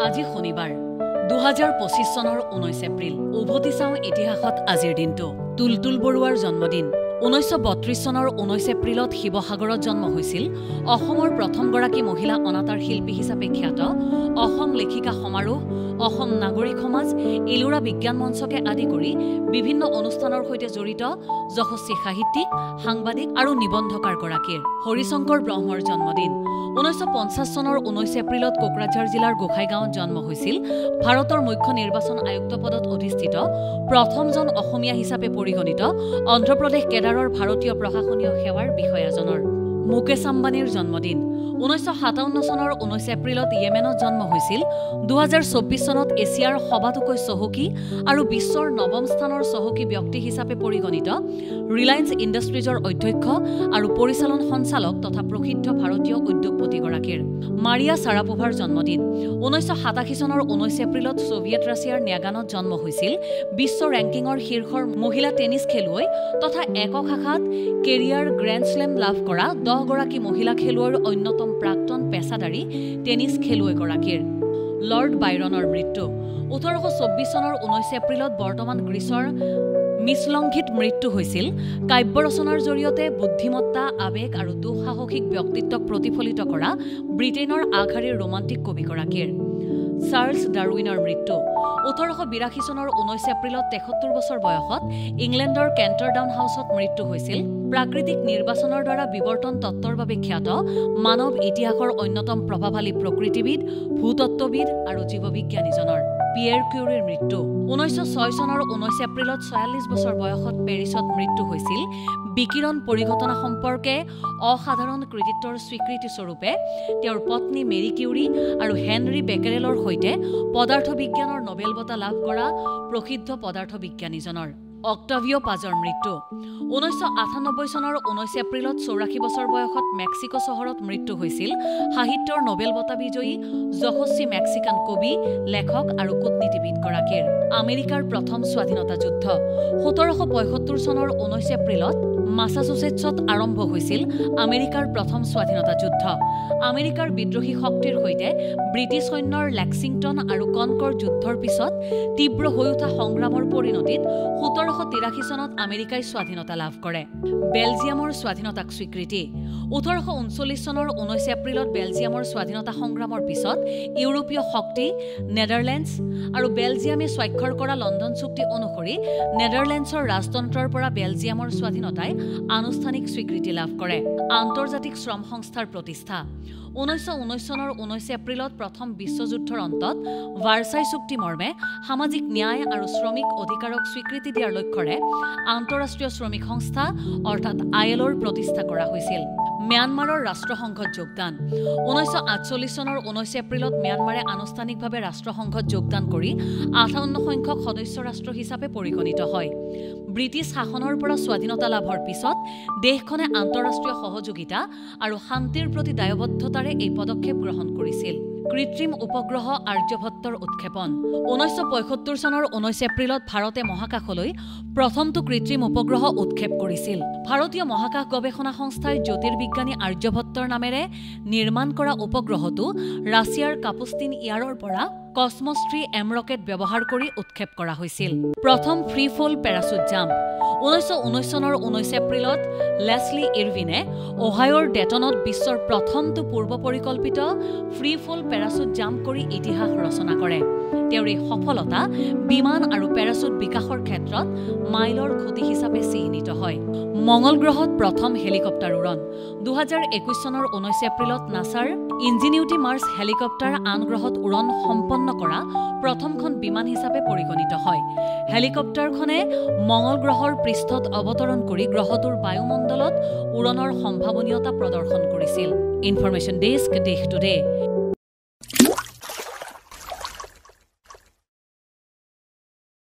আজি শনিবাৰ 2025 চনৰ 19 এপ্ৰিল উভতি চাওঁ ইতিহাসত আজিৰ দিনটো তুলতুল বৰুৱাৰ জন্মদিন 1932 চনৰ 19 এপ্ৰিলত শিৱসাগৰত জন্ম হৈছিল অসমৰ প্ৰথমগৰাকী মহিলা অনাতাঁৰ শিল্পী হিচাপে খ্যাত অসম লেখিকা সমাৰোহ অসম নাগৰিক সমাজ ইলোৰা বিজ্ঞান মঞ্চকে আদি কৰি বিভিন্ন অনুষ্ঠানৰ সৈতে জড়িত যশস্বী সাহিত্যিক সাংবাদিক আৰু নিবন্ধকাৰ গৰাকীৰ হৰিশংকৰ ব্ৰহ্মৰ জন্মদিন 1950 চনৰ 19 এপ্ৰিলত কোকৰাঝাৰ জিলাৰ গোসাইগাঁৱত জন্ম হৈছিল ভাৰতৰ মুখ্য নিৰ্বাচন আয়ুক্ত পদত অধিষ্ঠিত প্ৰথমজন অসমীয়া হিচাপে পৰিগণিত অন্ধ্ৰপ্ৰদেশ কেডাৰৰ ভাৰতীয় প্ৰশাসনীয় সেৱাৰ বিষয়াজনৰ মুকেশ আম্বানীৰ জন্মদিন 1957 চনৰ 19 এপ্ৰিলত ইয়েমেনত জন্ম হৈছিল 2024 চনত এছিয়াৰ সবাতোকৈ চহকী আৰু বিশ্বৰ নৱম স্থানৰ চহকী ব্যক্তি হিচাপে পৰিগণিত ৰিলায়েন্স ইণ্ডাষ্ট্ৰিজৰ অধ্যক্ষ আৰু পৰিচালন সঞ্চালক তথা প্ৰসিদ্ধ ভাৰতীয় উদ্যোগপতিগৰাকীৰ মাৰিয়া চাৰাপোভাৰ জন্মদিন 1987 চনৰ 19 এপ্ৰিলত সোভিয়েট ৰাছিয়াৰ ন্যাগানত জন্ম হৈছিল বিশ্ব ৰেংকিঙৰ শীৰ্ষৰ মহিলা টেনিছ খেলুৱৈ তথা একক শাখাত কেৰিয়াৰ গ্ৰেণ্ড শ্লেম লাভ কৰা 10 গৰাকী মহিলা খেলুৱৈৰ অন্যতম প্ৰাক্তন পেছাদাৰী টেনিছ খেলুৱৈগৰাকীৰ লৰ্ড বাইৰনৰ মৃত্যু 1824 চনৰ 19 এপ্ৰিলত বৰ্তমান গ্ৰীচৰ মিছলংঘিত মৃত্যু হৈছিল কাব্য ৰচনাৰ জৰিয়তে বুদ্ধিমত্তা আৱেগ আৰু দুঃসাহসিক ব্যক্তিত্বক প্ৰতিফলিত কৰা ব্ৰিটেইনৰ আগশাৰীৰ ৰোমান্টিক কবিগৰাকীৰ চাৰ্লছ ডাৰউইনৰ মৃত্যু 1882 চনৰ 19 এপ্ৰিলত 73 বছৰ বয়সত ইংলেণ্ডৰ কেণ্টাৰডাউন হাউচত মৃত্যু হৈছিল প্ৰাকৃতিক নিৰ্বাচনৰ দ্বাৰা বিৱৰ্তন তত্ত্বৰ বাবে খ্যাত মানৱ ইতিহাসৰ অন্যতম প্ৰভাৱশালী প্ৰকৃতিবিদ ভূতত্ত্ববিদ আৰু জীৱবিজ্ঞানীজনৰ পিয়েৰ কিউৰীৰ মৃত্যু 1906 চনৰ 19 এপ্ৰিলত 46 বছৰ বয়সত পেৰিছত মৃত্যু হৈছিল বিকিৰণ পৰিঘটনা সম্পৰ্কে অসাধাৰণ কৃতিত্বৰ স্বীকৃতি স্বৰূপে তেওঁৰ পত্নী মেৰী কিউৰী আৰু হেনৰী বেকেৰেলৰ সৈতে পদাৰ্থ বিজ্ঞানৰ নোবেল বঁটা লাভ কৰা প্ৰসিদ্ধ পদাৰ্থ বিজ্ঞানীজনৰ অক্টাভিও পাজৰ মৃত্যু 1998 চনৰ 19 এপ্ৰিলত 84 বছৰ বয়সত মেক্সিকো চহৰত মৃত্যু হৈছিল সাহিত্যৰ নোবেল বঁটা বিজয়ী যশস্বী মেক্সিকান কবি লেখক আৰু কূটনীতিবিদগৰাকীৰ আমেৰিকাৰ প্ৰথম স্বাধীনতা যুদ্ধ 1775 চনৰ 19 এপ্ৰিলত মাছাচুচেটছত আৰম্ভ হৈছিল আমেৰিকাৰ প্ৰথম স্বাধীনতা যুদ্ধ আমেৰিকাৰ বিদ্ৰোহী শক্তিৰ সৈতে ব্ৰিটিছ সৈন্যৰ লেক্সিংটন আৰু কনকৰ যুদ্ধৰ পিছত তীব্ৰ হৈ উঠা সংগ্ৰামৰ পৰিণতিত 1783 চনত আমেৰিকাই স্বাধীনতা লাভ কৰে বেলজিয়ামৰ স্বাধীনতাক স্বীকৃতি 1839 চনৰ 19 এপ্ৰিলত বেলজিয়ামৰ স্বাধীনতা সংগ্ৰামৰ পিছত ইউৰোপীয় শক্তি নেদাৰলেণ্ডছ আৰু বেলজিয়ামে স্বাক্ষৰ কৰা লণ্ডন চুক্তি অনুসৰি নেদাৰলেণ্ডছৰ ৰাজতন্ত্ৰৰ পৰা বেলজিয়ামৰ স্বাধীনতাই আনুষ্ঠানিক স্বীকৃতি লাভ কৰে আন্তৰ্জাতিক শ্ৰম সংস্থাৰ প্ৰতিষ্ঠা 1919 চনৰ 19 এপ্ৰিলত প্ৰথম বিশ্বযুদ্ধৰ অন্তত ভাৰ্চাই চুক্তি মৰ্মে সামাজিক ন্যায় আৰু শ্ৰমিক অধিকাৰক স্বীকৃতি দিয়াৰ লক্ষ্যৰে আন্তঃৰাষ্ট্ৰীয় শ্ৰমিক সংস্থা অৰ্থাৎ ILOৰ প্ৰতিষ্ঠা কৰা হৈছিল ম্যানমাৰৰ ৰাষ্ট্ৰসংঘত যোগদান 1948 চনৰ 19 এপ্ৰিলত ম্যানমাৰে আনুষ্ঠানিকভাৱে ৰাষ্ট্ৰসংঘত যোগদান কৰি 58 সংখ্যক সদস্য ৰাষ্ট্ৰ হিচাপে পৰিগণিত হয় ব্ৰিটিছ শাসনৰ পৰা স্বাধীনতা লাভৰ পিছত দেশখনে আন্তঃৰাষ্ট্ৰীয় সহযোগিতা আৰু শান্তিৰ প্ৰতি দায়বদ্ধতাৰে এই পদক্ষেপ গ্ৰহণ কৰিছিল কৃত্ৰিম উপগ্ৰহ আৰ্যভট্টৰ উৎক্ষেপন 1975 চনৰ 19 এপ্ৰিলত ভাৰতে মহাকাশলৈ প্ৰথমটো কৃত্ৰিম উপগ্ৰহ উৎক্ষেপ কৰিছিল ভাৰতীয় মহাকাশ গৱেষণা সংস্থাই জ্যোতিৰ্বিজ্ঞানী আৰ্যভট্টৰ নামেৰে নিৰ্মাণ কৰা উপগ্ৰহটো ৰাছিয়াৰ কাপুষ্টিন ইয়াৰৰ পৰা কসমছ 3 এম ৰকেট ব্যৱহাৰ কৰি উৎক্ষেপ কৰা হৈছিল প্ৰথম ফ্ৰী ফল পেৰাচুট জাম্প 1919 চনৰ 19 এপ্ৰিলত লেছলি ইৰভিনে ওহাইঅ'ৰ ডেটনত বিশ্বৰ প্ৰথমটো পূৰ্ব পৰিকল্পিত ফ্ৰী ফল পেৰাচুট জাম্প কৰি ইতিহাস ৰচনা কৰে তেওঁৰ এই সফলতা বিমান আৰু পেৰাচুট বিকাশৰ ক্ষেত্ৰত মাইলৰ খুঁটি হিচাপে চিহ্নিত হয় মঙ্গল গ্ৰহত প্ৰথম হেলিকপ্টাৰ উৰণ 2021 চনৰ 19 এপ্ৰিলত নাছাৰ ইঞ্জিনিউটি মাৰ্চ হেলিকপ্টাৰ আন গ্ৰহত উৰণ সম্পন্ন কৰা প্ৰথমখন বিমান হিচাপে পৰিগণিত হয় হেলিকপ্টাৰখনে মঙ্গল গ্ৰহৰ পৃষ্ঠত অৱতৰণ কৰি গ্ৰহটোৰ বায়ুমণ্ডলত উৰণৰ সম্ভাৱনীয়তা প্ৰদৰ্শন কৰিছিল ইনফৰমেশ্যন ডেস্ক দেশ টুডে